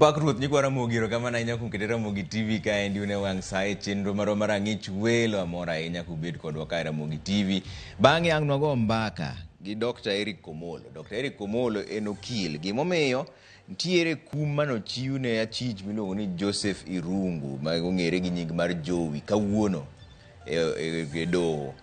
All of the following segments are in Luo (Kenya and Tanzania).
Pak Ruth nyikwa Ramogiro kama na inya kumkete RamogiTV ka endi une wang sae chenro mara ng'ich welo amora inya kubed kodwa ka RamogiTV. Bang'e ang' nogo mbaka gi Dr. Eric Komolo. Dr. Eric Komolo en okil. Gimomiyo ntiere kum manochiw ne achich miluongo ni Joseph Irungu ma ong'ere gi nying mar Jowi kawuono e doho.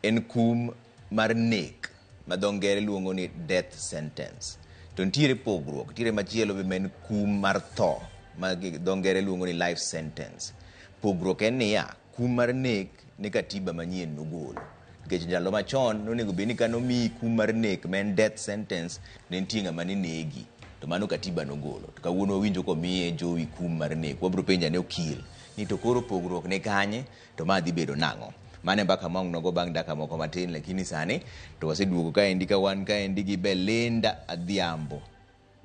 En kum mar nek ma dho ngere luongo ni death sentence. To ntiere pogruok, ntiere machielo be men kum mar tho ma dho ngere luongo ni life sentence. Pogruok en niya, kum mar nek ne katiba manyien nogolo. Nikech ndalo machon nonego bed ni kanomiyi kum mar nek men death sentence ne nitie ng'ama ne negi. To mano katiba nogolo. To kawuono wawinjo komiye Jowi kum mar nek. Wabro penja ne okil ni to koro pogruok ne kanye to ma dhi bedo nang'o. Mane mbaka mong nogo bang' daka moko matin, lakini sani to waseduogo ka endi ka wan ka endi gi Belinda Adhiambo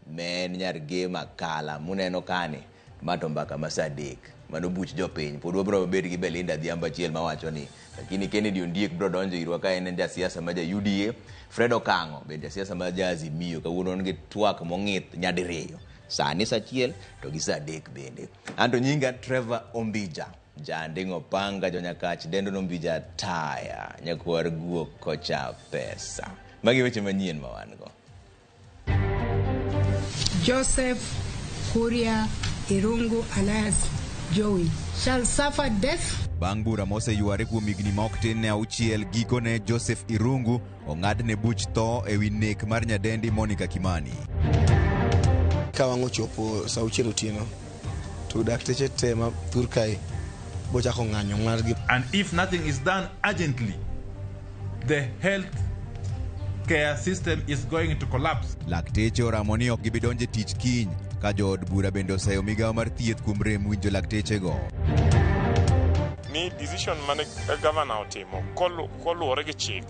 men nyar Gema Kala muneno kane mato mbaka masa adek mano buch jopiny. Pod wabro bedo gi Belinda Adhiambo achiel mawacho ni lakini Kennedy Ondiek bro donjo irwa ka en jasiasa ma ja UDA. Fred Okango be jasiasa ma ja Azimio kawuono ngi twak mong'ith nyadiriyo sani sa achiel to gi sa adek bende. Anto nyinga Trevor Ombija Jandingo panga jonyakach dendo nombija taya nyakwar guok kocha pesa. Magi weche manyien ma wan go. Joseph Kuria Irungu alias Jowi shall suffer death. Bang' bura mose yuare kuom higni maok tin ne auchiel gikone Joseph Irungu ong'adne buch tho ewi nek mar nyadendi Monica Kimani. Ka wang' ochopo sa auchiel otieno to dakteche te ma Thurkai bochako ng'anyo margi. And if nothing is done urgently, the health care system is going to collapse. Lakteche oramo ni ok gibidonje tich kiny ka jood bura bende oseyo migawo mar thieth kuom rem winjo lakteche go. Ni decision mane governor otimo koluwore gi chik,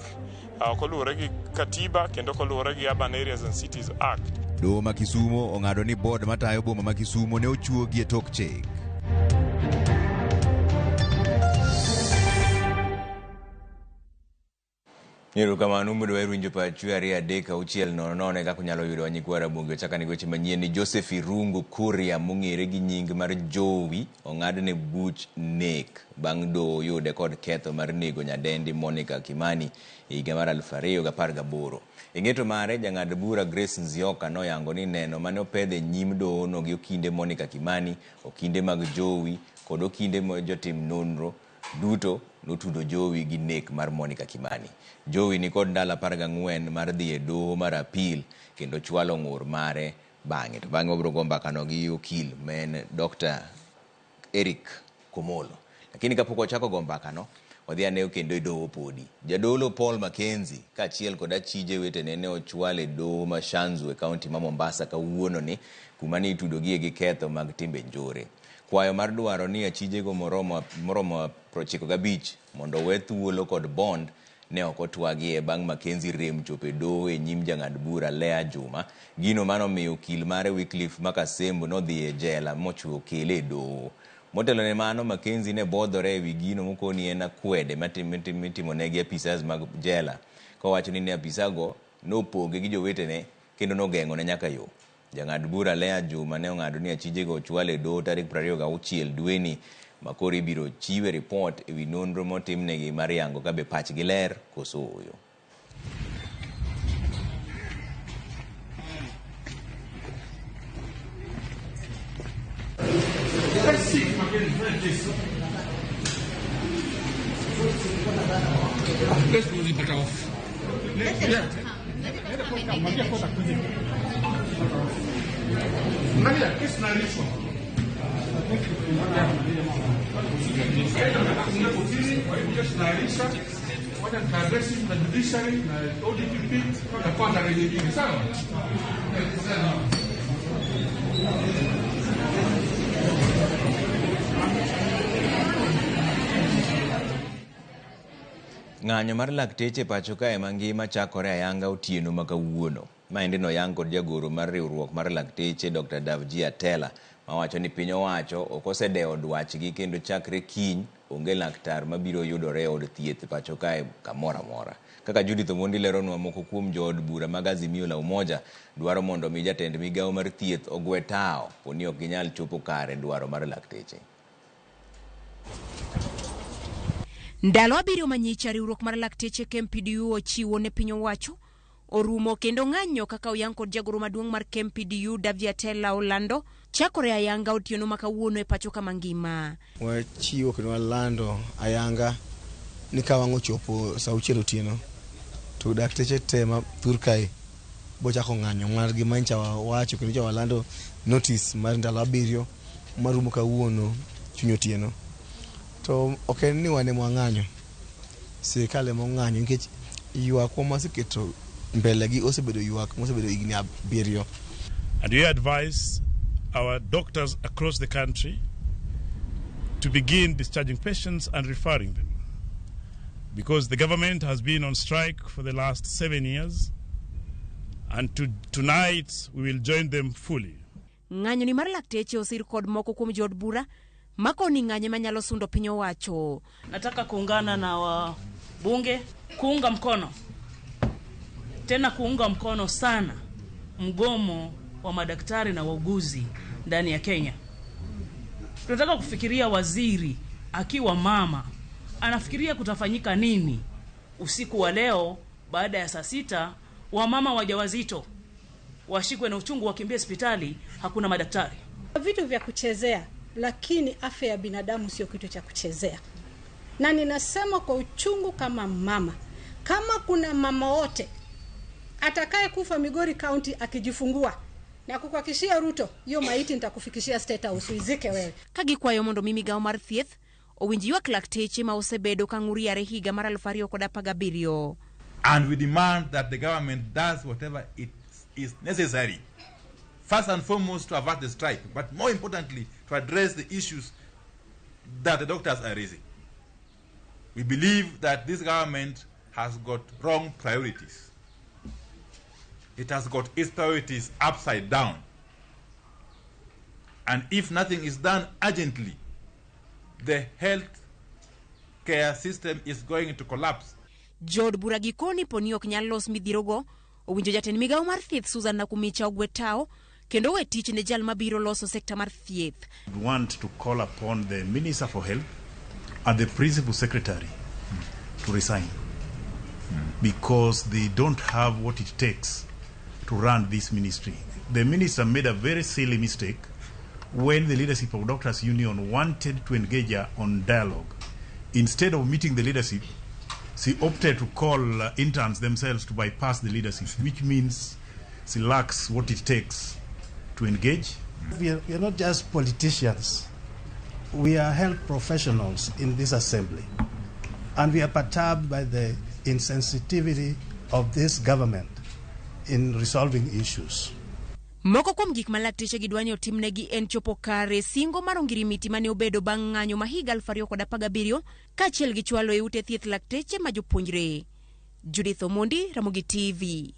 koluwore gi katiba kendo koluwore gi Urban Areas and Cities Act. Doho ma Kisumo ong'ado ni board matayo boma ma Kisumo ne ochuogi e tok chik. Nero kama numero weru winjo pa chuari adeka uchiel nonone kako nyalo yudo nyikwa Ramogi. Chaka ni weche manyien ni Joseph Irungu Kuria mong'ere gi nying mar Jowi ong'adne buch nek bang' doho yude kod ketho mar nego nyadendi Monica Kimani e higa mar 2018. E ng'eto mare jang'ad bura Grace Nzioka noyango ni neno mane opedhe nyim doho no gi okinde Monica Kimani, okinde mag Jowi kod okinde jotim nonro duto notudo Jowi gi nek mar Monica Kimani. Jowi ni kod ndala 14 mar dhi e doho mar apil kendo chwalo ng'ur mare bang'e. To bang'e obro go mbakano gi okil men Dr. Eric Komolo. Lakini kapok ochako go mbakano odhi aneo kendo e doho podi. Jadolo Paul Mackenzie kaachiel kod achije wetene ne ochwalo e doho ma Shanzu e kaunti ma Mombasa kawuono ni kuma ne itudogie gi ketho mag timbe njore. Kwayo mar dwaro ni achijego moromo 95 mondo we thuolo kod bond ne ok otwagie bang' Mackenzie rem chopo e doho e nyim jang'ad bura Lea Juma. Gino mano miyo okil mare Wycliffe Makasembo nodhi e jela mochwo kele e doho. Motelo ne mano Mackenzie ne bodhore e wi gino mokoni en akwede mitimo negi apisas mag jela kowacho ni ne apisago nopoge gi jowetene kendo nogeng'o ne nyaka yo. Jang'ad bura Lea Juma ne ong'ado ni achijego ochwal e doho tarik 26 dweni makoro ibiro chiwe report e wi nonro motimnegi mar yango ka be pachgi ler koso oyo. Let's move it back off. Yeah. Maria, ¿qué es una lesión? Ng'anyo mar lakteche pacho kae mangima chakore ayanga otieno makawuono. Maendi no yang kod jagoro mar riwruok mar lakteche Dr. Davji Atela mawacho ni piny owacho ok osedewo dwachgi kendo chakre kiny onge laktar mabiro yudore od thieth pacho kae kamoro amora. Kaka Judith Omondi leronwa, moko kuom jood bura mag Azimio la Umoja dwaro mondo mi jatend migawo mar thieth ogwe tao poni ok ginyal chopo kare dwaro mar lakteche. Ndalo abiriyo manyicha riwruok mar lakteche KMPDU ochiwo ne piny owacho orumo kendo ng'anyo kaka oyang kod jagoro maduong' mar KMPDU Daviatella Orlando chakore ayanga otieno makawuono e pacho kama ngima. Wachiwo kendo walando ayanga ni ka wang'o chopo saa 6 otieno to dakteche tema thur kae bochako ng'anyo margi mancha wacho kendo walando notice mar ndalo abiriyo marumo kawuono chuny otieno. To ok en ni wane mwang'anyo, sirikal ema ong'anyo nikech ywak moseketo mbelegi osebedo ywak mosebedo higni abiriyo. And we advise our doctors across the country to begin discharging patients and referring them, because the government has been on strike for the last 7 years, and tonight we will join them fully. Ng'anyo ni mar lakteche osir kod moko kuom jood bura makoni ng'anye manyalo sundo piny owacho. Nataka kuungana na wabunge kuunga mkono sana mgomo wa madaktari na wauguzi ndani ya Kenya. Tunataka kufikiria waziri akiwa mama anafikiria kutafanyika nini usiku wa leo baada ya saa 6 wamama wajawazito washikwe na uchungu wakimbia hospitali, hakuna madaktari. Vitu vya kuchezea, lakini afya ya binadamu sio kitu cha kuchezea. Na ninasema kwa uchungu kama mama, kama kuna mama wote atakaye kufa Migori County akijifungua na kukuhakikishia Ruto, hiyo maiti nitakufikishia State House uizike wewe. Kagikwayo mondo migawo mar thieth owinji ywak lakteche ma osebedo kang'uriare higa mar 2017. And we demand that the government does whatever it is necessary, first and foremost to avert the strike, but more importantly to address the issues that the doctors are raising. We believe that this government has got wrong priorities. It has got its priorities upside down. And if nothing is done urgently, the health care system is going to collapse. Jood bura gikoni poni ok nyal los midhirogo, owinjo jatend migawo mar thieth Susan Nakumicha ogwe tao kendo we tich ne jal mabiro loso sekta mar thieth. We want to call upon the Minister for Health and the Principal Secretary to resign because they don't have what it takes to run this ministry. The minister made a very silly mistake when the leadership of Doctors Union wanted to engage her on dialogue. Instead of meeting the leadership, she opted to call interns themselves to bypass the leadership, which means she lacks what it takes to engage. We are not just politicians. We are health professionals in this assembly. And we are perturbed by the insensitivity of this government in resolving issues. Moko kuom gik ma lakteche gidwani otimnegi en chopo kare singo mar ongirimiti mane obedo bang' ng'anyo ma higa 2017 kaachiel gi chwalo e ute thieth lakteche ma jopuonjre. Judith Omondi, RamogiTV.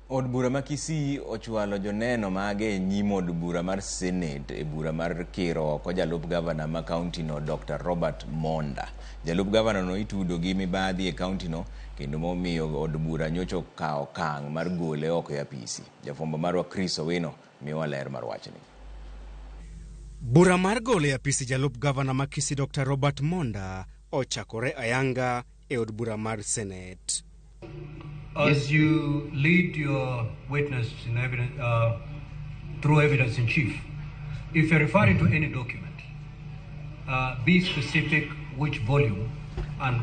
Od bura ma Kisii ochwalo joneno mage e nyim od bura mar Senate e bura mar kiro ko jalup gavana ma kaunti no Dr. Robert Monda. Jalup gavana no itudo gi mibadhi e kaunti no kendo momiyo od bura nyocho kao kang' mar gole oko e apisi. Jafwambo marwa Chris Owino miwa ler mar wachni. Bura mar gole e apisi jalup gavana ma Kisii Dr. Robert Monda ochakore ayanga e od bura mar Senate. As you lead your witness in evidence, through evidence in chief, if you're referring to any document, be specific which volume and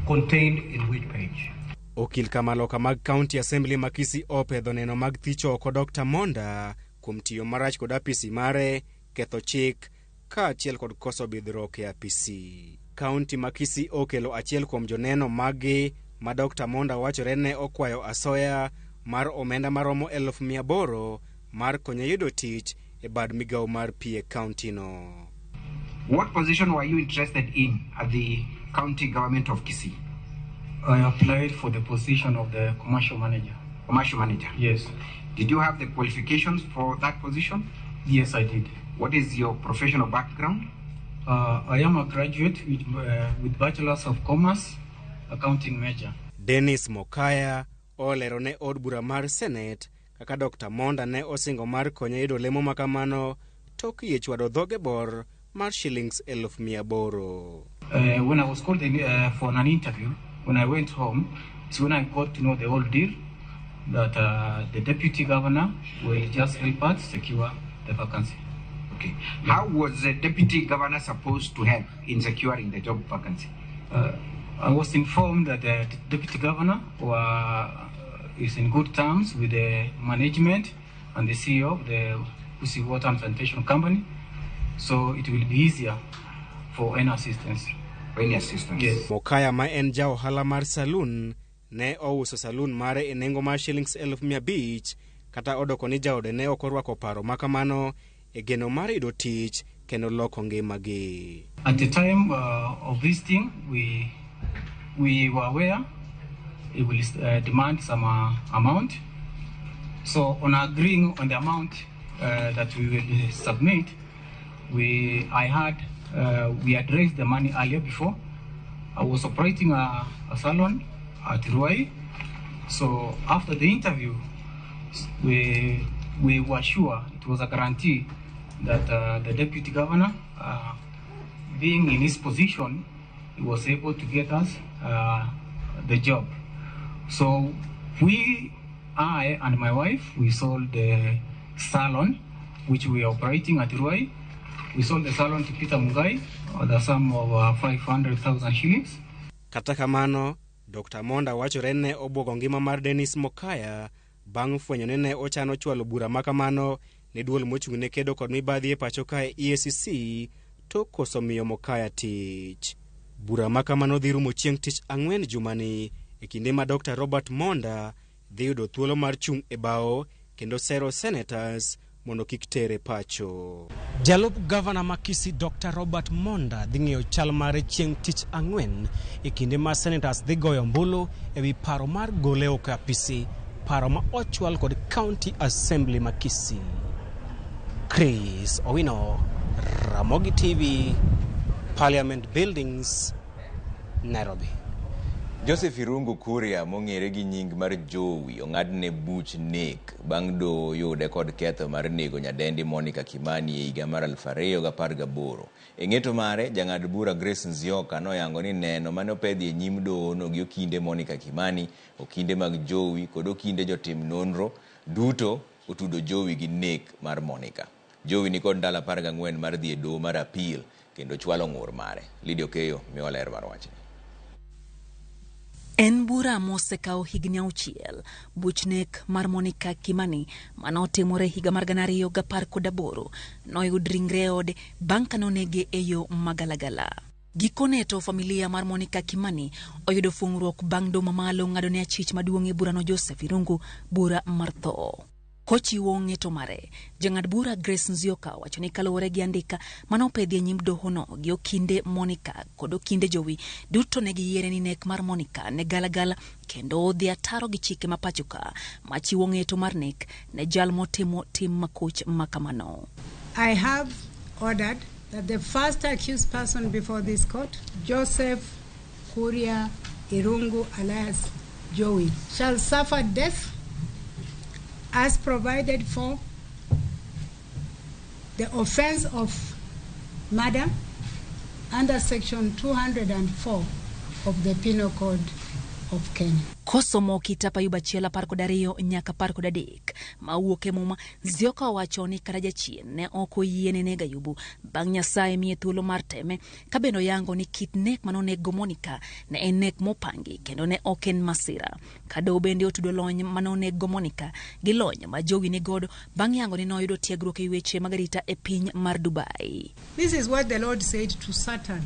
contained in which page. Okil kamaloka mag County Assembly ma Kisii opedho neno mag thicho oko Dr. Monda kuom tiyo marach kod apisi mare, ketho chik, kaachiel kod koso bidhruok e apisi. County ma Kisii okelo achiel kuom joneno magi ma Dr. Monda wachore ne okwayo asoya mar omenda maromo 1,800 mar konyo yudo tich e bad migawo mar PA County no. What position were you interested in at the county government of Kisii? I applied for the position of the commercial manager. Commercial manager? Yes. Did you have the qualifications for that position? Yes, I did. What is your professional background? I am a graduate with Bachelor's of Commerce, accounting major. Dennis Mokaya olero ne od bura mar Senate kaka Dr. Monda ne osingo mar konyo yudo lemo makamano tok yie chwado dhoge bor mar shillings 800,000. When I was called for an interview, when I went home, it's when I got to know the whole deal that the deputy governor will just help us secure the vacancy. Okay. How was the deputy governor supposed to help in securing the job vacancy? I was informed that the deputy governor is in good terms with the management and the CEO of the Pussy Water and Sanitation Company, so it will be easier for any assistance. Any assistance? Yes. Mokaya ma en ja ohala mar saloon ne ouso saloon mare e nengo mar shillings 500,000 kata odoko ni jaode ne okorwako paro makamano e geno mar yudo tich kendo loko ngimagi. At the time of visiting, we were aware it will demand some amount. So on agreeing on the amount that we will submit, we had raised the money earlier before. I was operating a salon at Ruai. So after the interview, we were sure it was a guarantee that the deputy governor, being in his position, he was able to get us the job. So I and my wife, we sold the salon, which we are operating at Ruai. We sold the salon to Peter Mugai at the sum of 500,000 shillings. Kata kamano, Dr. Monda wachore ne obwogo ngima mar Dennis Mokaya bang' fwenyo ne ochano chwalo bura makamano ne duol mochung'ne kedo kod mibadhi e pacho kae EACC to koso miyo Mokaya tich. Bura makamano dhi rumo chieng' tich ang'wen jumani e kinde ma Dr. Robert Monda dhi yudo thuolo mar chung' e bao kendo sero senators mondo kik tere pacho. Jalup Governor Makisi Dr. Robert Monda dhi ng'iyo chal mare chieng' tich ang'wen e kinde ma senators dhi goyo ombulu e wi paro mar gole oko apisi, paro ma ochwal kod County Assembly Makisi. Chris Owino, Ramogi TV, Parliament Buildings, Nairobi. Joseph Irungu Kuria mong'ere gi nying mar Jowi ong'adne buch nek bang' do yude kod ketho mar nego nyadendi Monica Kimani e higa mar 2018. E ng'eto mare, jang'ad bura Grace Nzioka noyango ni neno mane opedhi e nyim doho no gi okinde Monica Kimani, okinde mag Jowi kod okinde jotim nonro duto otudo Jowi gi nek mar Monica. Jowi ni kod ndalo 14 mar dhi e doho mar appeal kendo chwalo ng'ur mare. Lidio Keyo miwa ler mar wachni. En bura mosekao higni 6 buch nek mar Monica Kimani manotimore higa mar 2018 noyud ringre ode bang' kanonege e yo magalagala. Gikone to familia mar Monica Kimani oyudo fungruok bang' doho mamalo ng'adone achich maduong' e burano Joseph Irungu bura mar tho. Kochiwo ng'eto mare, jang'ad bura Grace Nzioka wacho ni kaluwore gi andika manopedhi e nyim doho no gi okinde Monica kod okinde Jowi duto ne giyiere ni nek mar Monica ne galagala kendo odhi ataro gi chike mapachoka machiwo ng'eto mar nek ne jal motimo tim makoch makamano. I have ordered that the first accused person before this court, Joseph Kuria Irungu alias Jowi, shall suffer death as provided for the offense of murder under section 204 of the Penal Code of Kenya. Kosomo kitapa yubachiela parko dario nyaka parko dadek mawuoke muma Nzioka wacho ni karaja chien ne oko yiene nega yubu bang' Nyasaye miye thuolo mar teme kabeno yango ni kit nek manonego Monica ne en nek mopangi kendo ne oken masira kado bende otudo lony manonego Monica gi lony ma Jowi ni godo bang' yango ni noyudo tiegruok e weche magarita e piny mar Dubai. This is what the Lord said to Satan.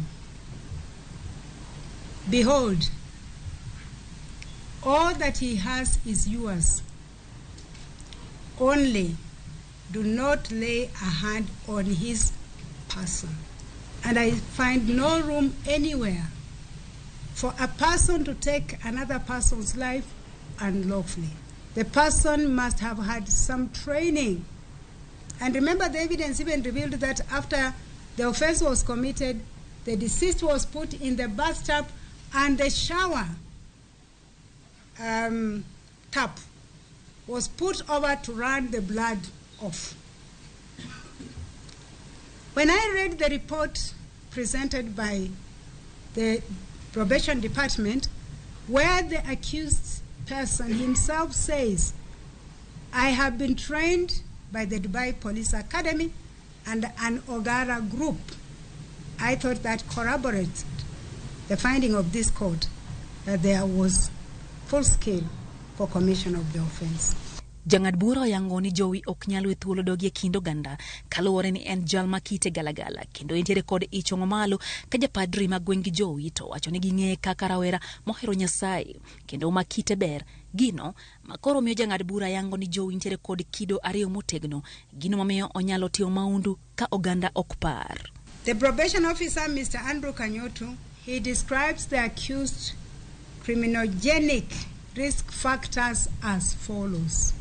Behold, all that he has is yours. Only do not lay a hand on his person. And I find no room anywhere for a person to take another person's life unlawfully. The person must have had some training And remember, the evidence even revealed that after the offense was committed, the deceased was put in the bathtub and the shower tap was put over to run the blood off. When I read the report presented by the probation department, where the accused person himself says, I have been trained by the Dubai Police Academy and an Ogara group, I thought that corroborated the finding of this court that there was full scale for commission of the offense. Jangad bura yango ni Joey ok nyalo thuolo dogi kindo ganda kaluwore ni en jal makite galagala kendo entiere kod ichongo malo ka japadri magwengi Joey to wacho ni ging'e kaka rawera mohero Nyasaye kendo makite ber gino makoro miyo jangad bura yango ni Joey entiere kod kido ariyo motegno gino mamiyo onyalo tiyo maundu ka oganda ok par. The probation officer, Mr. Andrew Kanyotu, he describes the accused criminogenic risk factors as follows.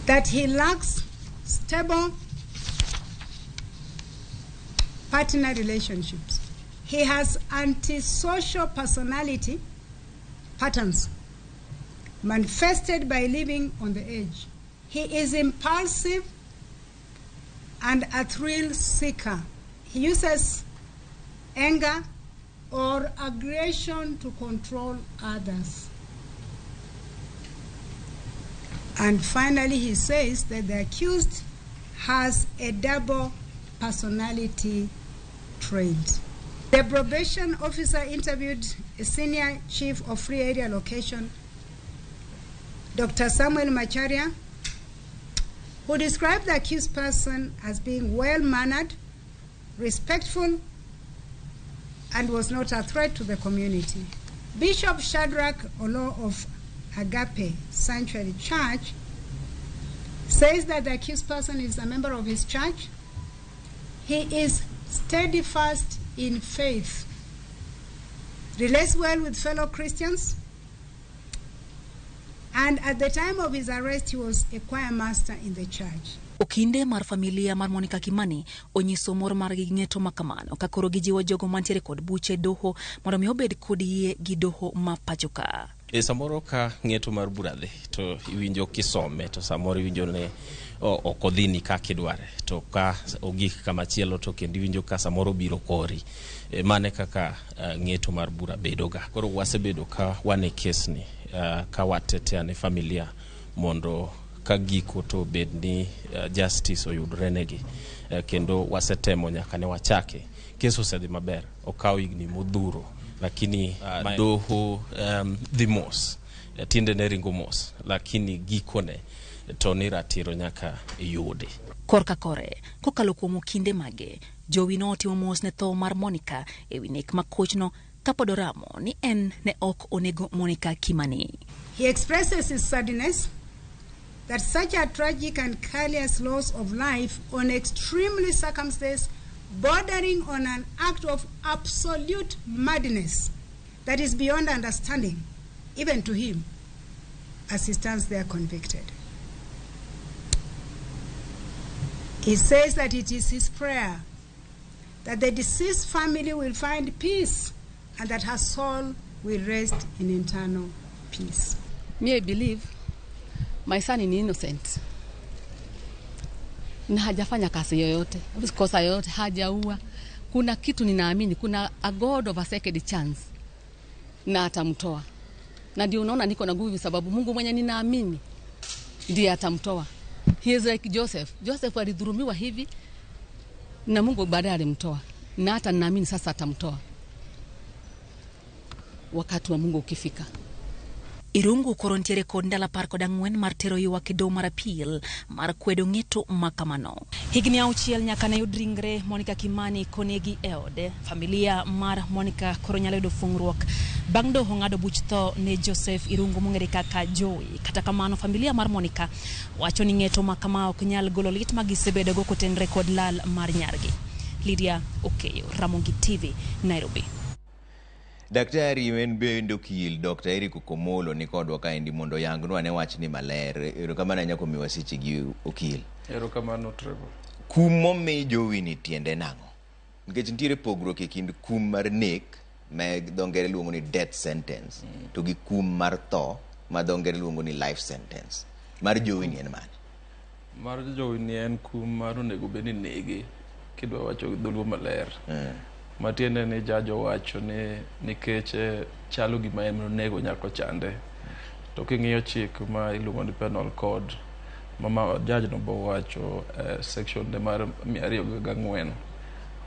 That he lacks stable partner relationships. He has antisocial personality patterns manifested by living on the edge. He is impulsive and a thrill seeker. He uses anger or aggression to control others. And finally, he says that the accused has a double personality trait. The probation officer interviewed a senior chief of free area location, Dr. Samuel Macharia, who described the accused person as being well-mannered, respectful, and was not a threat to the community. Bishop Shadrach Olo of Agape Sanctuary Church says that the accused person is a member of his church. He is steadfast in faith, relates well with fellow Christians, and at the time of his arrest, he was a choir master in the church. Okinde mar familia mar Monica Kimani onyiso mor mar ging'eto makamano ka koro gijiwo jogo mantiere kod buche doho mondo mi obed kod yie gi doho ma pachoka. Samoro ka ng'eto mar buradhe to iwinjo kisome to samoro iwinjo ne okodhini ka kidware to ka ogik kama chielo to kendo iwinjo ka samoro biro kori mane kaka ng'eto mar bura bedoga. Koro wasebedo ka wane kesni ka watete ane familia mondo ka giko to bedni justice oyudre negi kendo wasetemo nyaka ne wachake keso sedhi maber okaw igni modhuro lakini doho dhi mos tinde ne ringo mos lakini gikone to ni ratiro nyaka yude. Korka kore kokalo kuom kinde mage Joey notimo mos ne tho mar Monica ewi nek makochno kapod oramo ni en ne ok onego Monica Kimani. He expresses his sadness that such a tragic and careless loss of life on extremely circumstances bordering on an act of absolute madness that is beyond understanding, even to him, as he stands there convicted. He says that it is his prayer that the deceased family will find peace and that her soul will rest in eternal peace. Me, I believe my son is innocent. Na hajafanya kazi yoyote, kosa yoyote, hajaua. Kuna kitu ninaamini, kuna a God of a second chance. Na atamtoa. Na ndio unaona niko na nguvu sababu Mungu mwenye ninaamini ndiye atamtoa. He is like Joseph. Joseph alidhulumiwa hivi na Mungu baadaye alimtoa. Na hata ninaamini sasa atamtoa. Wakati wa Mungu ukifika. Irungu korontiere kod ndala par kod ang'wen mar tero ywak e doho mar apil mar kwedo ng'eto makamano. Higni 6 nyaka ne yud ringre Monica Kimani konegi e ode. Familia mar Monica koro nyalo yudo fungruok bang' doho ng'ado buch tho ne Joseph Irungu mong'ere kaka Joey. Kata kamano familia mar Monica wacho ni ng'eto makama ok nyal golo lit magisebedogo kotenre kod lal mar nyargi. Lydia Okeyo, RamogiTV, Nairobi. Daktari men bende okil Dr. Eric Okomolo ni kodwa kaendi mondo yangnwa ne wach ni maler. Erokamano nyako miwa seche gi okil. Erokamano Trevor. Kum momi jowi ni tiende nang'o? Nikech nitiere pogruok e kind kum mar nek ma dho ngere luongo ni death sentence to gi kum mar tho ma dho ngere luongo ni life sentence. Mar jowi ni en mane? Mar jowi ni en kum mar onego bed ni nege kidwa wacho dholuo maler. Matiende ni jajo wacho ni nikech chalo gima en onego nyako chande. To king'iyo chik ma iluongo ni penal code mama judge no bo wacho section de mar 204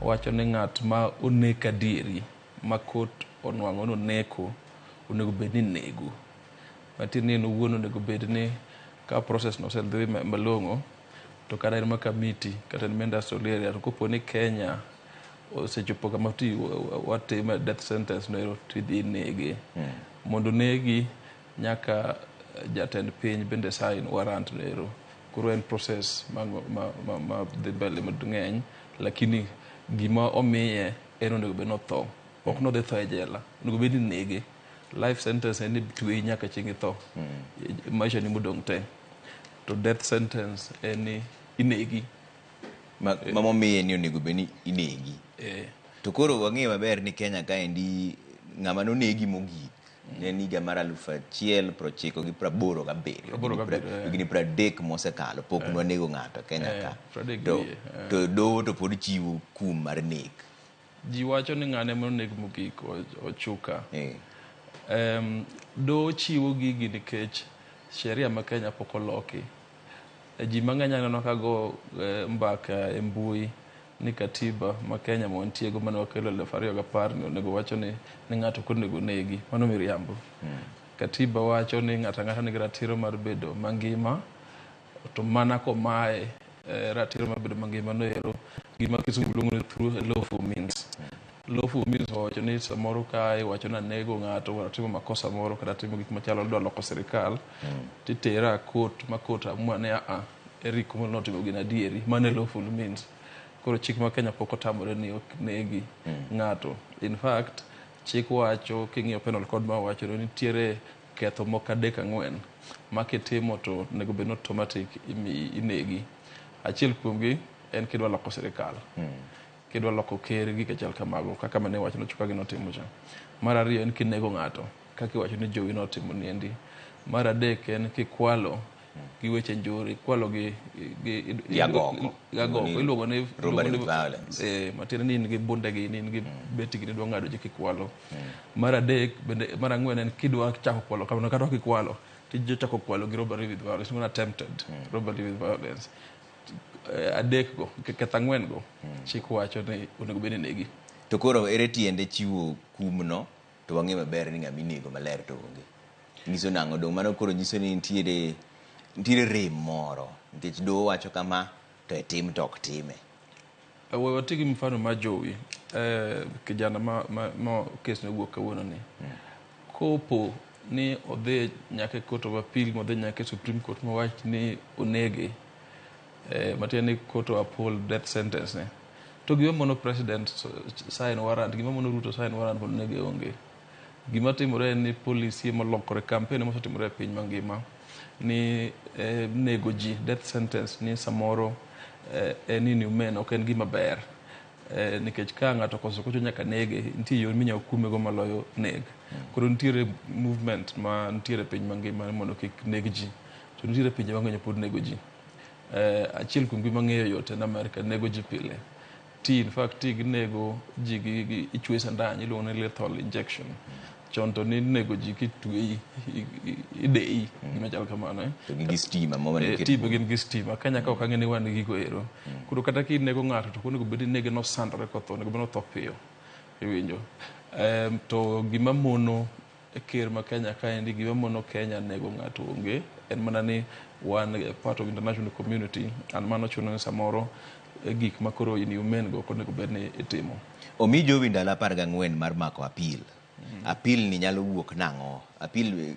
wacho ni ng'at ma oneka dieri ma kot onwang'o no neko onego bed ni nego. Matiende ni owuon onego bed ni ka process no osedhi malong'o to kada en ma committee kata en menda solieri to kopo ni Kenya osechopo kama ti watime death sentence no to idhi nege. Mondo negi nyaka jatend piny bende sign warrant no. Koro en process ma dhi mbele mang'eny lakini gima omiye en onego bed notho. Ok no dhi tho e jela. Onego bed ni nege. Life sentence en tweye nyaka chieng' tho. Maisha ni modong' te. To death sentence en inegi. Mamomiye ni onego bed ni inegi. To koro wang'eyo maber ni Kenya kaendi ng'ama nonegi mogik ne higa mar 1987 higni 30 mosekalo pok nwanego ng'ato Kenya ka. To doho to pod chiwo kum mar nek. Ji wacho ni ng'ane moneg mogik Ochuka. Doho chiwo gigi nikech sheria ma Kenya pok oloki. Ji mang'eny aneno kago mbaka e mbui ni katiba ma Kenya montiego mane wakelo 2010 ni onego wacho ni ng'ato konego negi. Mano miriambo. Katiba wacho ni ng'ata nigi ratiro mar bedo mangima to mana komae ratiro mar bedo mangima no ero gima kisungu luongo ni through lawful means. Lawful means wacho ni samoro kae wacho na nego ng'ato timo makosa moro kata timo gik machalo dwa loko sirikal titera court ma court amua ni Eric Okomolo notimo gina adieri mane lawful means. Koro chik ma Kenya pok otamore ni ok negi ng'ato. In fact chik wacho king'iyo penal code ma wacho ni nitiere ketho moko 3-4 ma kitimo to nego bed automatic inegi. Achiel kuomgi en kidwa loko sirikal. Kidwa loko ker gi kachal kamago kaka mane wacho no Ochuka gi notimo cha. Mar ariyo en kinego ng'ato kaka wacho ni jowi notimo niendi. Mar adek en kikwalo gi weche njore kwalo gi agoko iluongo ni robbery with violence. Matiende ni in gi bunde gi in gi beti gi dwa ng'ado ji kikwalo. Mar adek bende mar ang'wen en kidwa chako kwalo kamano kata kikwalo tije chako kwalo gi robbery with violence when attempted robbery with violence. Adek go ketho ang'wen go chik wacho ni onego bed ni negi. To koro ere tiende chiwo kumno to wang'e maber ni ng'ama inego maler to onge. Nyiso nang'o dong' mano koro nyiso ni nitiere rem moro nikech doho wacho kama to tim to ok time. We watigi mfano ma jowi kijana ma kes ne wuok kawuono ni. Kopo ni odhi nyaka court of appeal modhi nyaka Supreme Court mawach ni onege matiende ni court of appeal death sentence ne. To gima mono president sign warrant gima mono Ruto sign warrant mondo nege onge. Gima timore ni polisi molokore campaign mosetimore e piny mangima ni nego ji death sentence ni samoro en inhumane ok en gima ber nikech ka ng'ato koso kocho nyaka nege nitie yo minyalo kume go maloyo neg. Koro nitiere movement ma nitiere piny mangima mondo kik neg ji to nitiere pinje mang'eny pod nego ji. Achiel kuom gima ng'eyo yot en America nego ji pile. In fact ginego ji gi ichwe sandan iluongo ni lethal injection. Chon to ni nego ji kitweyi idei gima chal kamano to gi stima tipo gin gi stima Kenya ka ok ang'e wan gi go ero. Koro kata kinego ng'ato to onego bed ni nege no sandore kotho onego bed no tho piyo iwinjo. To gima mono ker ma Kenya kaendi gima mono Kenya nego ng'ato onge en mana ni wan part of international community and mano chuno ni samoro gik makoro inhumane go onego bed ni itimo. Omi jowi ndalo 14 mar mako apil. Apil ni nyalo wuok nang'o? Apil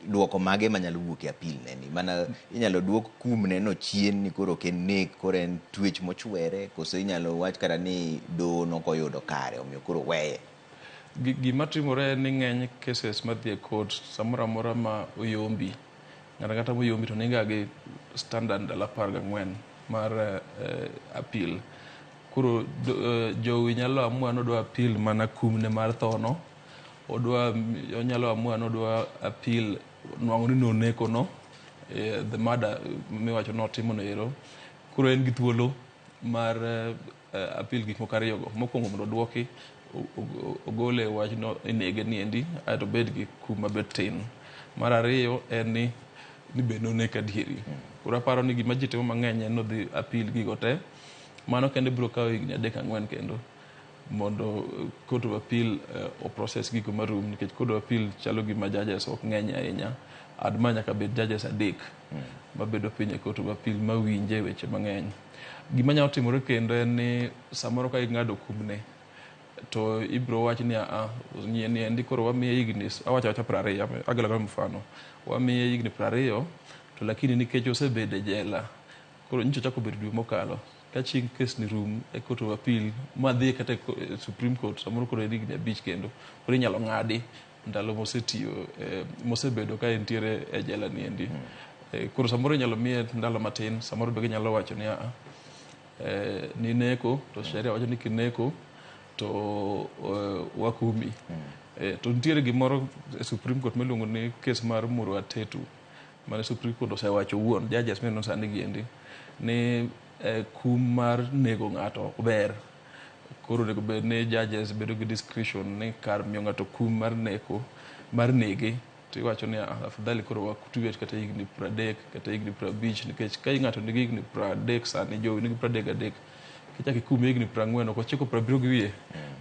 duoko mage manyalo wuok e apil neni? Mana inyalo duok kum neno chien ni koro ken nek koro en twech mochwere koso inyalo wach kata ni doho nokoyudo kare omiyo koro weye. Gima timore ni ng'eny cases madhi e court samoro amora ma oyombi ng'ata moyombi to niga gi standard 14 mar appeal. Koro jowi nyalo amua ni odwa appeal mana kumne mar thono, onyalo amua ni odwa appeal nwang'o ni noneko no, the murder miwacho notimo no ero. Koro en gi thuolo mar appeal gik moko ariyogo. Mokwongo mondo odwoki ogole wach no inege ni endi ato bed gi kuma bet tin. Mar ariyo en ni be noneko adieri. Koro aparo ni gima ji timo mang'eny en nodhi appeal gigo te. Mano kende biro kawo higni 3-4 kendo mondo court of appeal o process gigo marum, nikech court of appeal chalo gima judges ok ng'eny ahinya. Adma nyaka bed judges 3 mabedo piny e court of appeal mawinje weche mang'eny. Gima nyalo timore kendo en ni samoro ka ing'ado kumne to ibiro wach ni ni endi koro wamiye higni awacha 20, agala mfano, wamiye higni 20 to lakini nikech osebede jela koro nyicho chako bedo dwe mokalo ka chieng' kes ni rum e court of appeal madhi kata Supreme Court samoro koro higni 5 kendo koro inyalo ng'adi ndalo mosetiyo mosebedo ka entiere e jela ni endi. Koro samoro inyalo miye ndalo matin, samoro be inyalo wacho ni ni neko to sheria wacho ni kineko to wakumi. To nitiere gimoro e Supreme Court miluongo ni kes mar Muru Atetu mane Supreme Court osewacho wuon judges meno sani giendi ni kum mar nego ng'ato ber. Koro nego bed ni judges bedo gi discretion ni kar miyo ng'ato kum mar neko mar nege to iwacho ni afadhali koro wakutwet kata higni 30 kata higni 50, nikech ka ng'ato nigi higni 30 sani jowi nigi 33 kichaki kum higni 40 ok ochiko 70 gi wiye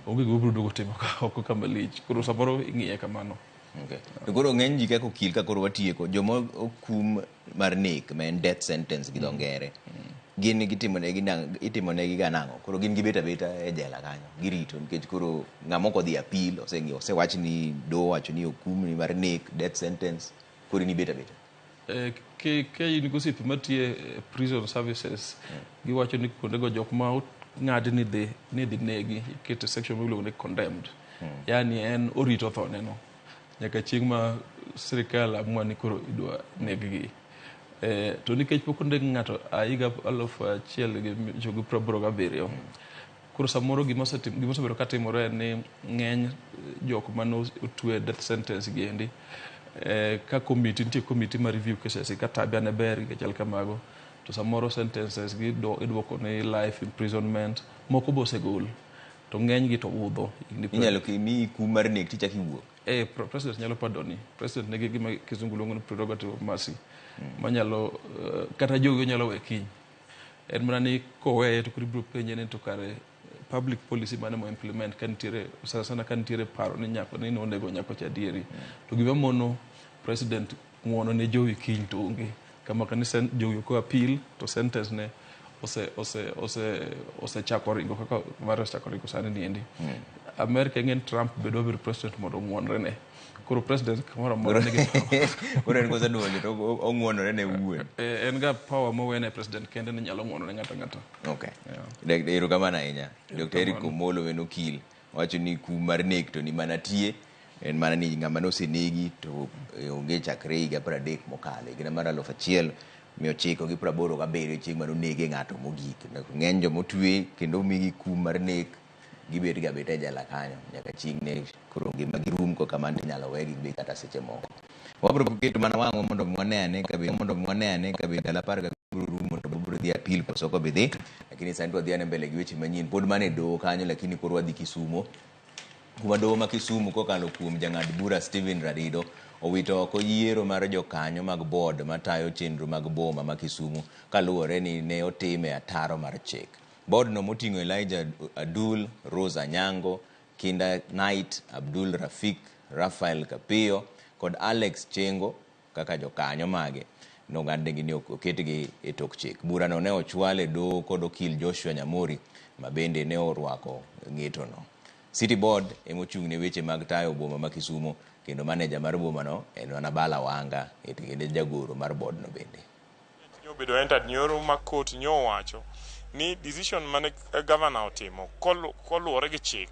onge gima biro duogo timo oko kama lich. Koro samoro ing'iye kamano. To koro ng'eny ji kaka okil ka koro watieko joma okum mar nek ma en death sentence gi dho ngere gin itimonegi ga nang'o? Koro gin gibet abeta e jela kanyo girito nikech koro ng'ama ok odhi appeal osewach ni doho wacho ni okum ni mar nek death sentence koro ni bet abeta. Ke in gosiepe matie prison services giwacho ni kuondego jok ma ng'ad ni dhi negi ikete section miluongo ni condemned, yani en orito thone no nyaka chieng' ma sirikal amua ni koro idwa neg-gi. To nikech pok ondeg ng'ato higa 1987 koro samoro gimaosebedo katimore ni ng'eny jok mane otwe death sentence gi endi ka nitie committee ma review cases ka tabia ne ber gi chal kamago to samoro sentences gi idwoko ni life imprisonment, moko bo osegol to ng'eny gi to udho. Inyalo mi kum mar nek tichaki wuok. President nyalo pardoni. President nigi gima kizungu luongo ni prerogative of mercy manyalo kata jogi nyalo we kiny. En mana ni koweye to koro ibiro penje ni to kare public policy mane mo implement ka nitiere sana ka nitiere paro ni nyako ni onego nyako cha dieri to gima mono president ng'uono ne jowi kiny to onge kama ka ni jowi ko appeal to sentence ne ose chako ringo kaka mar chako ringo sani ni endi. America ng'en Trump bedo bir president mondo ng'uonre ne koro president kamoro moro nigi koro en cosa duonjo to ong'uonore ne wuon en ga power mowene president kende ni nyalo ng'uonore ng'ata. Okay. Ero kamano ahinya Dr. Eric Omolo en okil wacho ni kum mar nek to ni mana tie en mana ni ng'ama nosenegi to onge chakre higa 30 mokalo higa mar 1987 chieng' mano nege ng'ato mogik. Ng'eny jomotwe kendo migi kum mar nek gibet ga bete jala kanyo nyaka chieng' ne koro ngima girum ko kamano inyalo wegi be kata seche moko. Wabro keto mana wang'o mondo mwanene ka be dala par ga rumo to bro dhi appeal koso ko be dhi, lakini sani to dhi mbele gi weche manyien pod mane doho kanyo, lakini koro wadhi Kisumo kuma doho ma Kisumo kokalo kuom jang'ad bura Stephen Rarido owito oko yiero mar jokanyo mag board matayo chenro mag boma ma Kisumo kaluwore ni ne otime ataro mar chik. Board no moting'o Elijah Adul, Rose Anyango, Kinda Knight, Abdul Rafik, Rafael Kapio kod Alex Chengo kaka jokanyo mage nong'adnegi ni oketgi e tok chik. Burano ne ochwale doho kod okil Joshua Nyamori ma bende ne orwako ng'etono. City Board emochung' ne weche mag tayo boma ma Kisumo kendo manager mar boma no en Wanabala Wanga kendo jagoro mar board no bende. Obedo entered nyoro ma court nyowacho ni decision mane governor otimo koluwore gi chik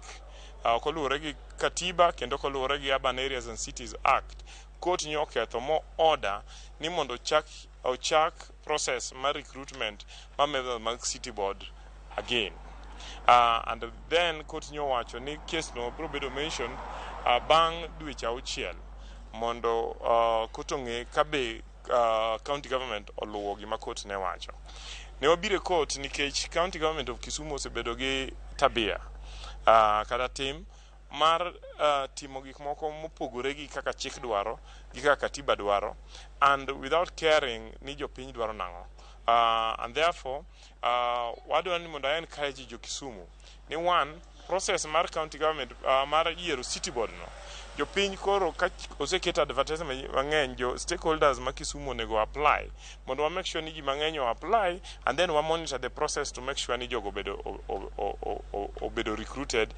koluwore gi katiba kendo koluwore gi Urban Areas and Cities Act, court ne oketho mo order ni mondo ochak process mar recruitment mar members mag city board again. And then court ne owacho ni case no biro bedo mentioned bang' dweche 6 mondo court ong'e kabe county government oluwo gima court ne wacho. Ne wabiro court nikech county government of Kisumu osebedo gi tabia kata tim mar timo gik moko mopogore gi kaka chik dwaro gi kaka katiba dwaro, and without caring ni jopiny dwaro nang'o. And therefore wadwa ni mondo encourage jo Kisumu ni one process mar county government mar yiero city board no jopiny koro ka oseket advertisement mang'eny, jo stakeholders ma Kisumu onego apply mondo wa make sure ni ji mang'eny o apply, and then wa monitor the process to make sure ni jogo obedo recruited.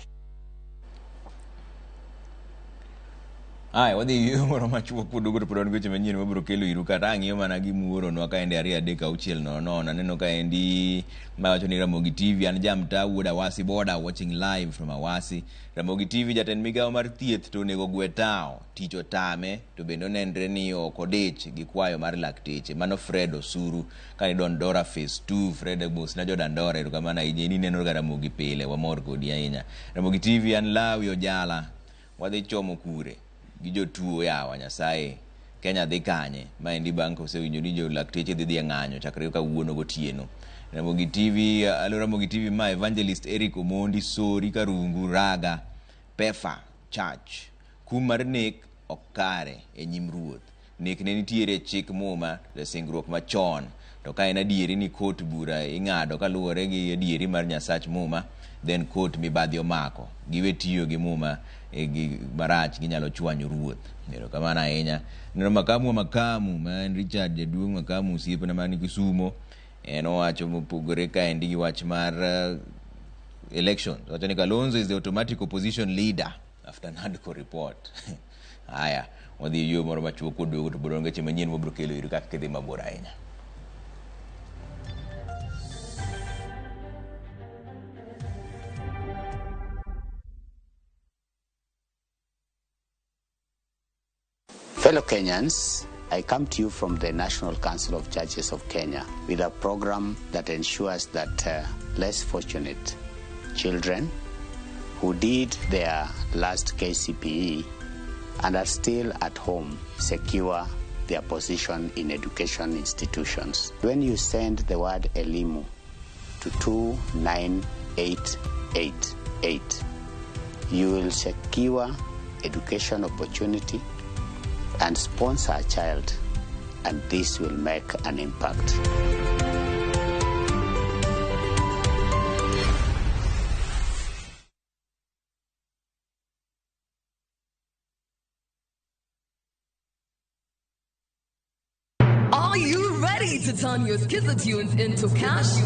Wadhi yo moro machuok podogo to podon goche manyien mabiro kelo iru kata ang'iyo mana gi muoro nwa ka endi 2-3-6 naneno ka endi mawacho ni RamogiTV an jamta wuod Awasi border watching live from Awasi. RamogiTV jatend migawo mar thieth to onego gwe tao tich otame to bende onenre ni ok odich gi kwayo mar lakteche. Mano Fred Osuru kani Don Dora phase 2 Fred Bus na Jordan Dora to kamana ije ni neno ga Ramogi pile wamor kodi ahinya. RamogiTV an Lawi Ojala wadhi chomo kure gi jotuo yawa Nyasaye Kenya dhi kanye ma endi bank osewinjo ni jo lakteche dhi ng'anyo chakre kawuono gotieno. RamogiTV alo RamogiTV ma Evangelist Eric Omondi Sori Karungu Raga Pefa Church kumar nek okare e nyim ruoth. Nek ne nitiere chik muma le singruok machon to ka en adieri ni court bura ing'ado kaluwore gi adieri mar Nyasach muma, then court mibadhi omako giwe tiyo gi muma gi marach ginyalo chwanyo ruoth. Nero kamana ahinya. Nero makamu man Richard Jaduong Makamu osiepe na mani Kisumo en owacho mopogore ka endi gi wach mar election. Wacho ni Kalonzo is the automatic opposition leader after NADCO report. Haya, wadhi yo moro machuok podogo to bodon goche manyien mabiro kelo iru kaka kidhi mabor ahinya. Fellow Kenyans, I come to you from the National Council of Churches of Kenya with a program that ensures that less fortunate children who did their last KCPE and are still at home secure their position in education institutions. When you send the word Elimu to 29888, you will secure education opportunity and sponsor a child, and this will make an impact. Are you ready to turn your Skizza-tunes into cash?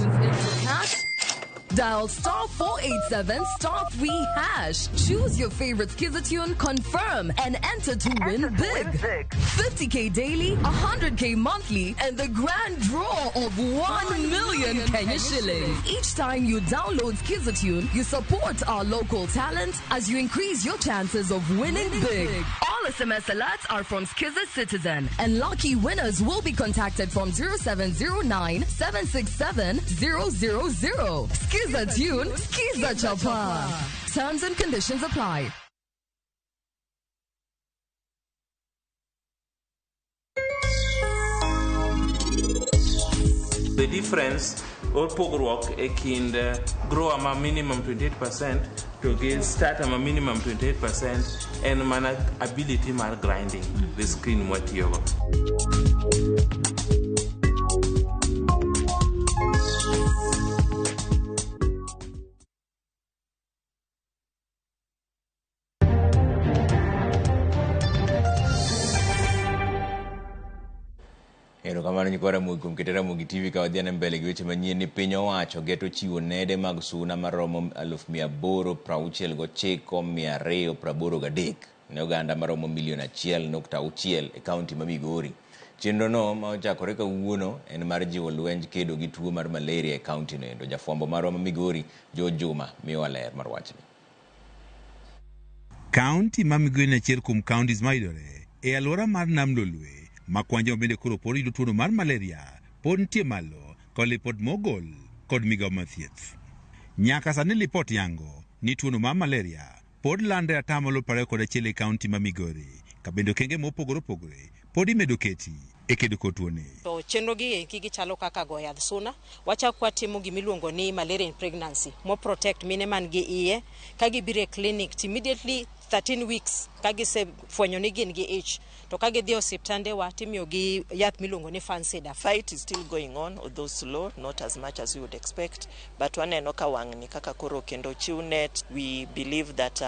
Dial *487*3#. Choose your favorite Skizza-tune, confirm, and enter to win big. 50K daily, 100K monthly, and the grand draw of 1 million Kenya shillings. Each time you download Skizza-tune, you support our local talent as you increase your chances of winning big. All SMS alerts are from Skizza Citizen, and lucky winners will be contacted from 0709 767 000. Skizza Tune, Skizza Chapa. Terms and conditions apply. The difference or pogruok e kind grow ama minimum 28% to get start ama minimum 28% and mana ability mar grinding the screen mwatiyogo. Ero kamano nyikwa Ramogi kuom keto RamogiTV ka wadhi mbele gi weche manyien ni piny owacho geto chiwo nede mag suna maromo 889,283 ne oganda maromo 1.6 e kaunti ma Migori. Chenro no ma ochakore kawuono en mar jiwo lwenj kedo gi tuo mar malaria e kaunti no endo. Jafwambo marwa ma Migori Joe Juma miyo ler mar wachni. Kaunti ma Migori en achiel kuom counties mayudore e alwora mar Nam Lolwe ma kwanjo bende koro pod yudo tuono mar malaria pod nitie malo kod lipot mogol kod migawo mar thieth. Nyaka sani lipot yango ni tuono mar malaria pod landre 21% e kaunti ma Migori, ka bende okenge mopogore opogore pod imedo keti e kedo kod tuoni. To chenro gi gichalo kaka go yadh suna, wachak watimo gimiluongo ni malaria in pregnancy, mo protect mine man gi iye ka gibire clinic immediately 13 weeks ka gisefwenyo ni gin gi ich, to ka gidhi osiptande wa timiyo gi yath miluongo ni Fansida. Fight is still going on, although slow, not as much as you would expect, but waneno ka wang'ni kaka koro kendo chiw net. We believe that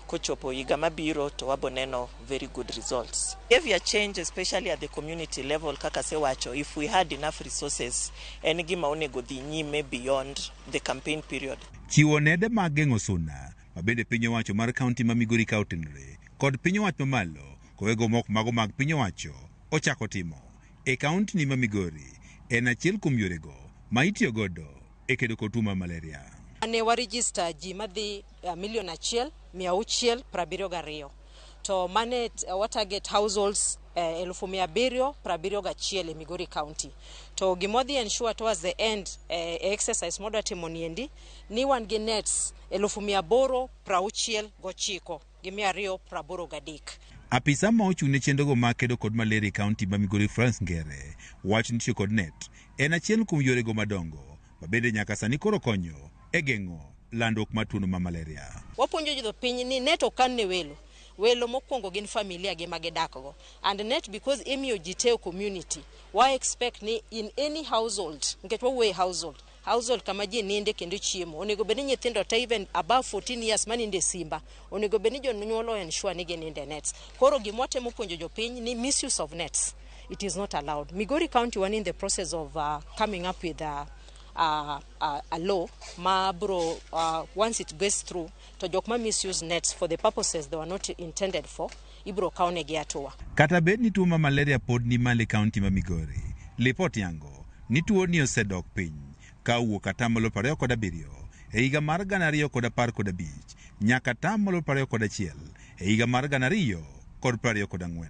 kochopo higa mabiro to waboneno very good results. Behavior change, especially at the community level, kaka sewacho, if we had enough resources, en gima onego dhi nyime beyond the campaign period. Chiwo nede mag geng'o suna ma bende piny owacho mar kaunti ma Migori ka otenore kod piny owacho mamalo kowego mok mago mag piny owacho ochako timo e kaunti ni ma Migori en achiel kuom yorego ma itiyo godo e kedo kod tuo mar malaria. Ne warejista ji madhi 1,672,000 to mane watarget households 771,000 e Migori County. To gimodhi ensure towards the end exercise moda timo niendi ni wan gi nets 869 gi 283. Apisa ma ochung' ne chenrogo ma kedo kod malaria e kaunti ma Migori France Ngere wacho ni tiyo kod net en achiel kuom yorego madongo ma bende nyaka sani koro konyo e geng'o landruok mar tuono mar malaria. Wapuonjo jopiny ni net okan ne welo mokwongo gin familia gi magidakgo, and net because imiyo ji teo community wa expect ni in any household, nikech wawuoye household kama ji ninde kendo chiemo, onego bed ni nyithindo te even above 14 years maninde simba, onego bed ni jonyuol ensure ni gininde nets. Koro gimotemo puonjo jopiny ni misuse of nets, it is not allowed. Migori County one in the process of coming up with a law ma bro once it goes through to jokma misuse nets for the purposes they were not intended for, ibro kaune gi atua. Kata bed ni tuo ma malaria pod ni male kaunti ma Migori, lipot yango ni tuo ni osedok piny ka wuok 27% e higa mar 2015 nyaka 21% e higa mar 2024.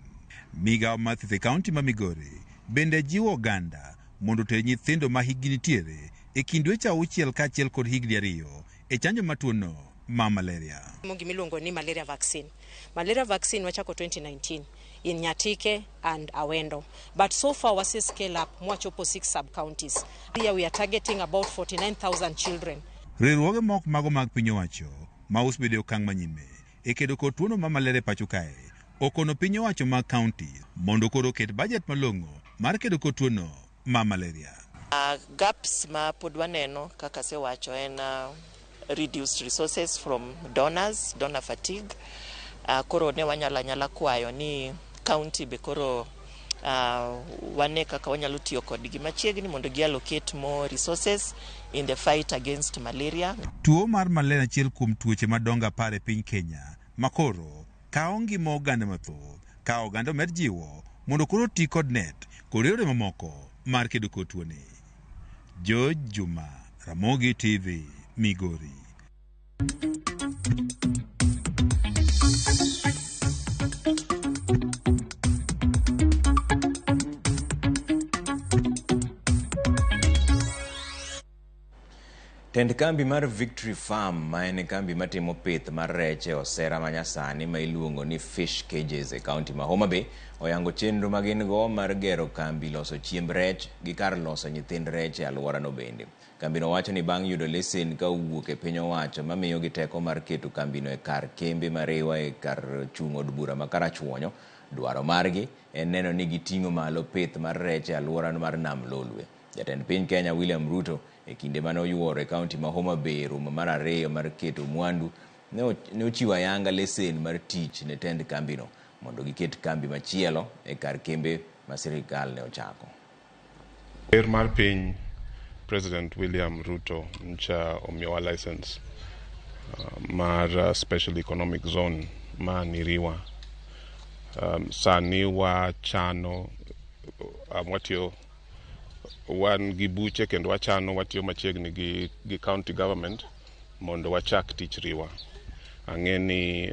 Migawo mar thieth e kaunti ma Migori bende jiwo oganda mondo oter nyithindo ma higni nitiere e kind dweche 6 kaachiel kod higni 2 e chanjo ma tuono ma malaria. Gimiluongo ni malaria vaccine. Malaria vaccine wachako 2019 in Nyatike and Awendo, but so far wasi scale up mwachopo 6 sub-counties. Here we are targeting about 49,000 children. Riwruoge mok mago mag piny owacho ma osebede okang' manyime e kedo kod tuono ma malaria pacho kae okono piny owacho mag kaunti mondo koro ket budget malong'o mar kedo kod tuono ma malaria. Gaps ma pod waneno kaka sewacho en reduced resources from donor fatigue. Koro ne wanyala kwayo ni county be koro wane kaka wanyalo tiyo kodgi machiegni mondo giallocate more resources in the fight against malaria. Tuo mar malaria achiel kuom tuoche madongo 10 e piny Kenya makoro kawo ngima oganda mathoth ka oganda med jiwo mondo koro ti kod net kod yore mamoko mar kedo kod tuoni. George Juma, Ramogi TV, Migori. Tend kambi mar Victory Farm ma en kambi matimo pith mar rech e osera manyasani ma iluongo ni Fish Cages e kaunti ma Homa Bay oyango chenro ma gin go mar gero kambi loso chiemb rech gi kar loso nyithind rech e alworano bende. Kambino wacho ni bang' yudo lesen ka owuok e piny owacho mamiyo gi teko mar keto kambino e kar kembe mariwa e kar chung' od bura ma Karachuonyo, dwaro margi en neno ni giting'o malo pith mar rech e alworano mar Nam Lolwe. Jatend piny Kenya William Ruto e kinde mane oyuoro e kaunti ma Homa Bay romo mar 2 mar keto mwandu ne ochiwo ayanga lesen mar tich ne tend kambino mondo giket kambi machielo e kar kembe ma sirikal ne ochako. Ker mar piny President William Ruto ncha omiyowa license mar Special Economic Zone ma Niriwa. Sani wachano watiyo wan gi buche kendo wachano watiyo machiegni gi county government mondo wachak tich Riwa. ang'eni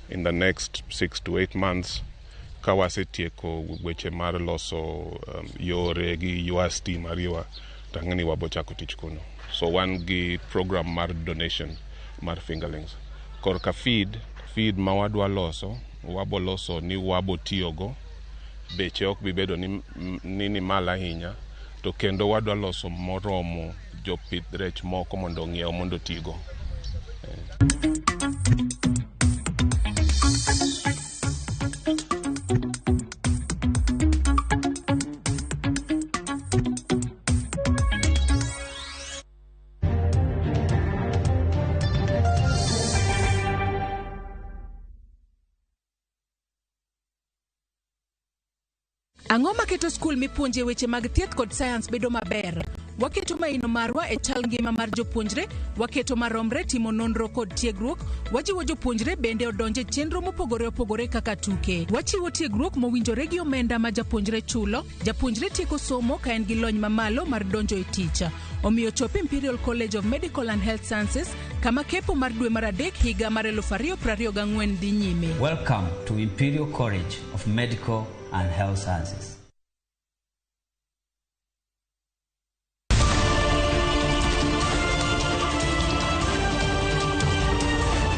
in the next 6 to 8 months kawasetieko weche mar loso yore gi ywa stima riwa tang'eni wabochako tich kuno. So wan gi program mar donation mar fingerlings. Korka feed ma wadwa loso, wabo loso ni wabo tiyogo, beche ok bibedo ni mal ahinya, to kendo wadwa loso moromo jopith rech moko mondo ng'iew mondo tigo. Ang'o maketo skul mipuonje weche mag thieth kod science bedo maber? Waketo maino marwa e chal ngima mar jopuonjre, waketo maromre timo nonro kod tiegruok, wajiwo jopuonjre bende odonje chenro mopogore opogore kaka tuke. Wachiwo tiegruok mowinjore gi omenda ma japuonjre chulo, japuonjre tieko somo ka en gi lony mamalo mar donjo e tich. Omiyo chop Imperial College of Medical and Health Sciences kama kepo mar dwe mar adek higa mar 2024 dhi nyime. Welcome to Imperial College of Medical and Health Sciences.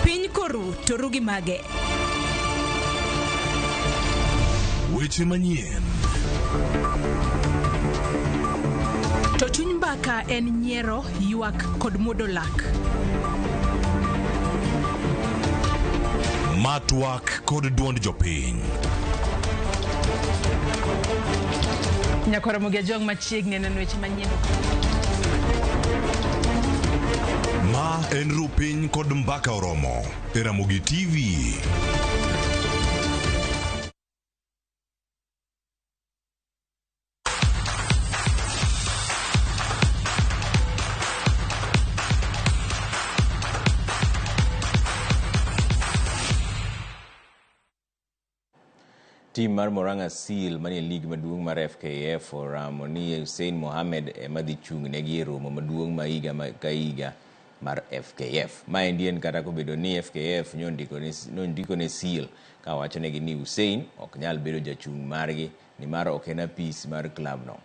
Piny koru to rugi mage. Weche manyien. To chuny mbaka en nyiero, ywak kod muodo lak. Matwak kod duond jopiny. Nyakora Ramogi jong machiegni neno weche manyien. Ma en rupiny kod mbaka oromo e Ramogi TV. Tim mar Moranga Seal manie lig maduong' mar FKF oramo ni Hussein Mohamed emadhi chung' negi e romo maduong' ma higa ka higa mar FKF. Maendi en kata kobedo ni FKF nondiko ne Seal ka wachonegi ni Hussein ok nyal bedo jachung' margi ni mar ok en apis mar club no.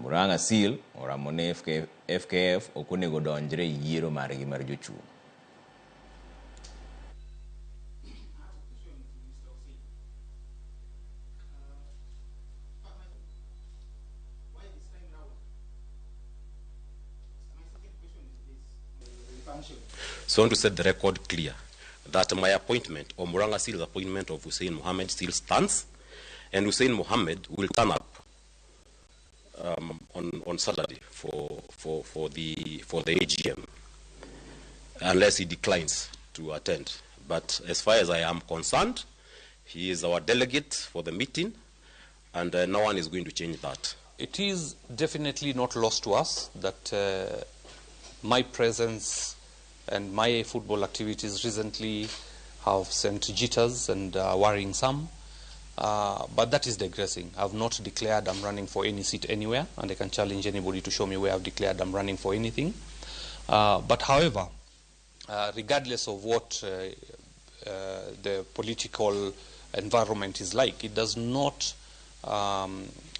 Moranga Seal oramo ne FKF ok onego donjre yiero margi mar jochung'. So I want to set the record clear that my appointment, or Moranga Seal's appointment of Hussein Mohamed, still stands, and Hussein Mohamed will turn up on Saturday for the AGM, unless he declines to attend. But as far as I am concerned, he is our delegate for the meeting, and no one is going to change that. It is definitely not lost to us that my presence and my football activities recently have sent jitters and worrying some. But that is digressing. I've not declared I'm running for any seat anywhere, and I can challenge anybody to show me where I've declared I'm running for anything. But however, regardless of what the political environment is like, it does not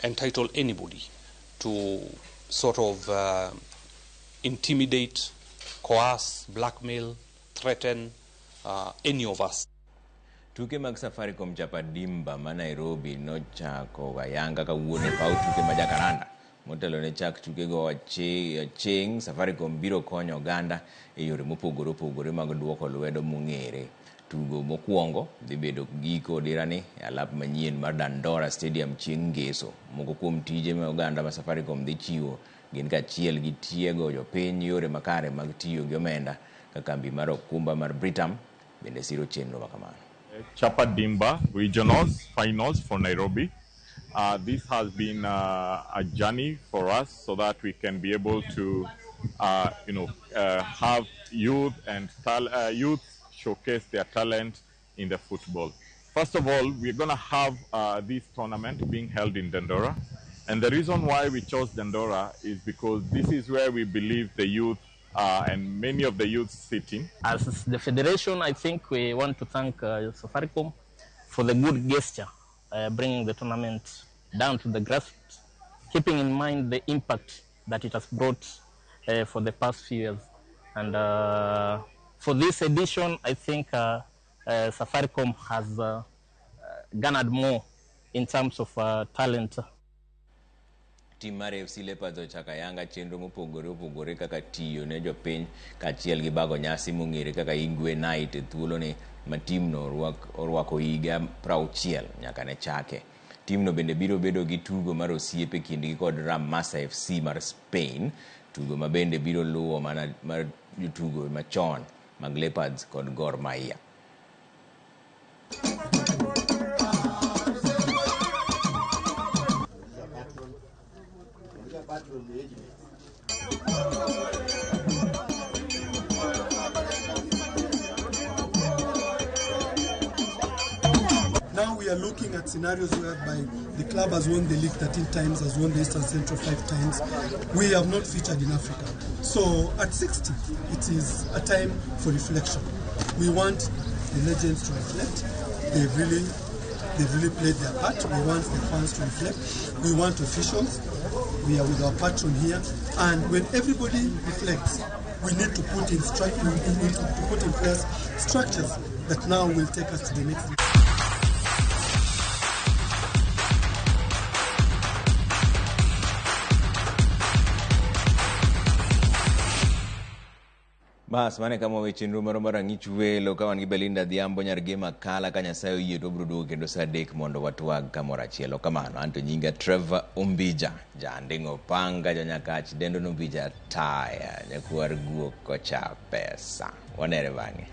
entitle anybody to sort of intimidate, coerce, blackmail, threaten any of us. Tuke mag Safaricom chapa dimba ma Nairobi nochako gayanga kawuono pau tuke ma Jakaranda. Motelo ne chak tuke go cheng Safaricom biro konyo Uganda e yore mopogore opogore mag duoko lwedo mong'ere. Tugo mokwongo dhi bedo giko dirani e alap manyien mar Dandora Stadium chieng' ngeso. Moko kuom tije ma Uganda ma Safaricom dhi chiwo gin kachiel gi tiego jopiny yore makare mag tiyo gi omenda ka kambi mar okumba mar Britam bende siro chenro makamano. Chapa Dimba Regionals Finals for Nairobi. This has been a journey for us so that we can be able to, have youth and youth showcase their talent in the football. First of all, we're going to have this tournament being held in Dandora. And the reason why we chose Dandora is because this is where we believe the youth and many of the youth sitting. As the federation, I think we want to thank Safaricom for the good gesture, bringing the tournament down to the grassroots, keeping in mind the impact that it has brought for the past few years. And for this edition, I think Safaricom has garnered more in terms of talent. Team mar FC Leopards ochaka yanga chenro mopogore kaka tiyo ne jopiny kachiel gi bago nyasi mong'ere kaka Ingwe Night e thuolo ni ma timno orwako higa 60 nyaka ne chake. Timno bende biro bedo gi tugo mar osiepe kindgi kod Ramasa FC mar Spain, tugo ma bende biro luwo mana mar jotugo machon mag Leopards kod Gor Mahia. Now we are looking at scenarios whereby the club has won the league 13 times, has won the Eastern Central 5 times. We have not featured in Africa. So at 60, it is a time for reflection. We want the legends to reflect. They've really played their part. We want the fans to reflect. We want officials. We are with our patron here. And when everybody reflects, we need to put in place structures that now will take us to the next level. Bas mane kama we chenro moro mar ang'ich welo ka wan gi Belinda Dhiambo nyar gema kala ka Nyasaye oyie to biro duogo kendo saa 3 mondo watwag kamoro achiel. Kamano anto nyinga Trevor Ombija, janding'o panga janyakach dendo Ombija taya nyakwar guok kocha pesa. Wanere bang'e.